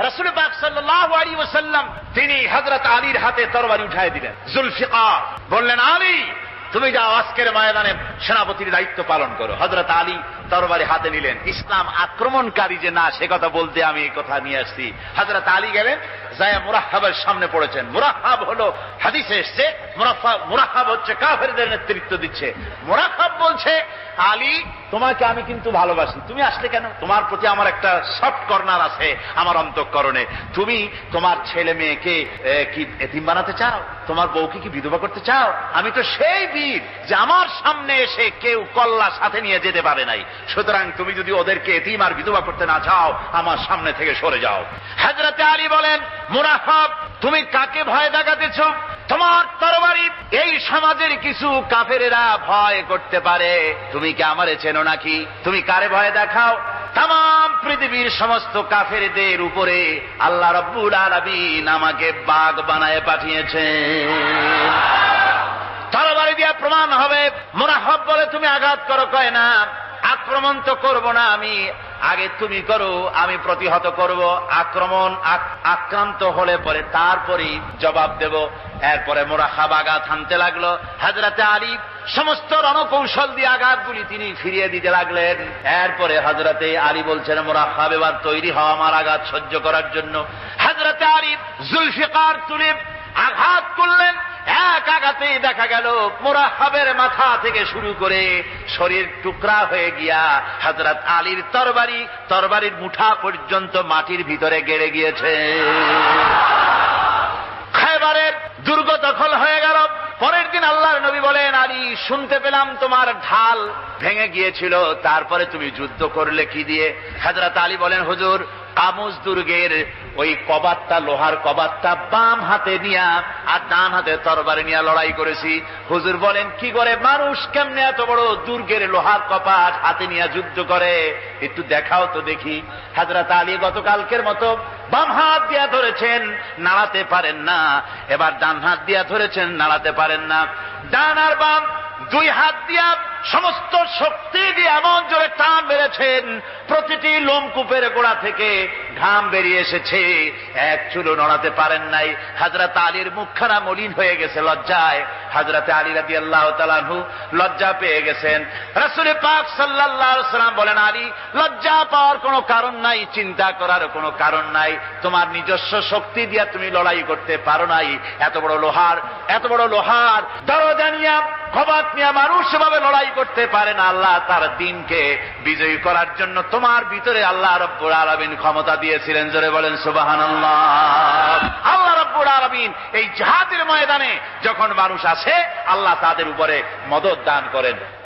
রাসূল পাক সাল্লাল্লাহু আলাইহি ওয়াসাল্লাম তিনি হযরত আলীর হাতে তরবারি উঠায় দিলেন। জুলফিকার বললেন, আলী তুমি যাও আজকের ময়দানে সেনাপতির দায়িত্ব পালন করো। হযরত আলী তরবারি হাতে নিলেন। ইসলাম আক্রমণকারী যে না সে কথা বলতে আমি এই কথা নিয়ে আসছি। হযরত আলী গেলেন, যায় মুরাহহাবের সামনে পড়েছেন। মুরাহহাব হলো হাদিসে এসেছে, মুরাহহাব হচ্ছে কাফেরদের নেতৃত্ব দিচ্ছে। মুরাহহাব বলছে, আলী তোমাকে আমি কিন্তু ভালোবাসি, তুমি আসলে কেন? তোমার প্রতি আমার একটা সফট কর্নার আছে আমার অন্তঃকরণে। তুমি তোমার ছেলে মেয়েকে কি এতিম বানাতে চাও? তোমার বউকে কি বিধবা করতে চাও? আমি তো সেই বীর যে আমার সামনে এসে কেউ কল্লা সাথে নিয়ে যেতে পারে নাই। সুতরাং তুমি যদি ওদেরকে এতিম আর বিধবা করতে না চাও, আমার সামনে থেকে সরে যাও। হযরত আলী বলেন, মুরাহহাব তুমি কাকে ভয় দেখাতেছ? তোমার তরবারি এই সমাজের কিছু কাফেরেরা ভয় করতে পারে, তুমি কি আমারে চেনো নাকি? তুমি কারে ভয় দেখাও? তাম পৃথিবীর সমস্ত কাফেরদের উপরে আল্লাহ রাব্বুল আলামিন আমাকে বাগ বানায় পাঠিয়েছেন। তরবারি দিয়ে প্রমাণ হবে। মুরাহহাব বলে, তুমি আঘাত করো। কয় না, আক্রমণ তো করব না আমি, আগে তুমি করো, আমি প্রতিহত করব। আক্রান্ত হলে পরে তারপরেই জবাব দেব। এরপরে মুরাহহাব আঘাত হানতে লাগলো। হযরতে আলী সমস্ত রণকৌশল দিয়ে আঘাতগুলি তিনি ফিরিয়ে দিতে লাগলেন। এরপরে হযরতে আলী বলছেন, মুরাহহাব এবার তৈরি হও আমার আঘাত সহ্য করার জন্য। হযরতে আলী জুলফিকার তুলে আঘাত করলেন। এক আঘাতেই দেখা গেল মুরাহহাবের মাথা থেকে শুরু করে শরীর টুকরা হয়ে গিয়া হযরত আলীর তরবারির মুঠা পর্যন্ত মাটির ভিতরে গেড়ে গিয়েছে। খায়বারের দুর্গ দখল হয়ে গেল। পরের দিন আল্লাহর নবী বলেন, আলী শুনতে পেলাম তোমার ঢাল ভেঙে গিয়েছিল, তারপরে তুমি যুদ্ধ করলে কি দিয়ে? হযরত আলী বলেন, হুজুর কামুজ দুর্গের ওই কবাতটা, লোহার কবাতটা বাম হাতে নিয়া আর ডান হাতে তরবারি নিয়ে লড়াই করেছি। হুজুর বলেন, কি করে মানুষ কেমনে এত বড় দুর্গের লোহার কপাট হাতে নিয়ে যুদ্ধ করে? একটু দেখাও তো দেখি। হযরত আলী গতকালকের মতো বাম হাত দিয়া ধরেছেন, নাড়াতে পারেন না। এবার ডান হাত দিয়া ধরেছেন, নাড়াতে পারেন না। ডান আর বাম দুই হাত দিয়া সমস্ত শক্তি দিয়ে এমন জোরে টান মেরেছেন, প্রতিটি লোমকূপের গোড়া থেকে ঘাম বেরিয়ে এসেছে, এক চুলও নড়াতে পারেন নাই। হযরত আলীর মুখখানা মলিন হয়ে গেছে লজ্জায়। হযরত আলী রাদিয়াল্লাহু তাআলা আনহু লজ্জা পেয়ে গেছেন। রাসূল পাক সাল্লাল্লাহু আলাইহি ওয়াসাল্লাম বলেন, আলী লজ্জা পাওয়ার কোনো কারণ নাই, চিন্তা করার কোনো কারণ নাই। তোমার নিজস্ব শক্তি দিয়া তুমি লড়াই করতে পারো নাই। এত বড় লোহার দরজা নিয়া, কবাত নিয়া মানুষ এভাবে লড়াই করতে পারে না। আল্লাহ তার দ্বীনকে বিজয়ী করার জন্য তোমার ভিতরে আল্লাহ রাব্বুল আলামিন ক্ষমতা দিয়েছিলেন। জোরে বলেন সুবহানাল্লাহ। আল্লাহ রাব্বুল আলামিন এই জিহাদের ময়দানে যখন মানুষ আসে, আল্লাহ তাদের উপরে মদদ দান করেন।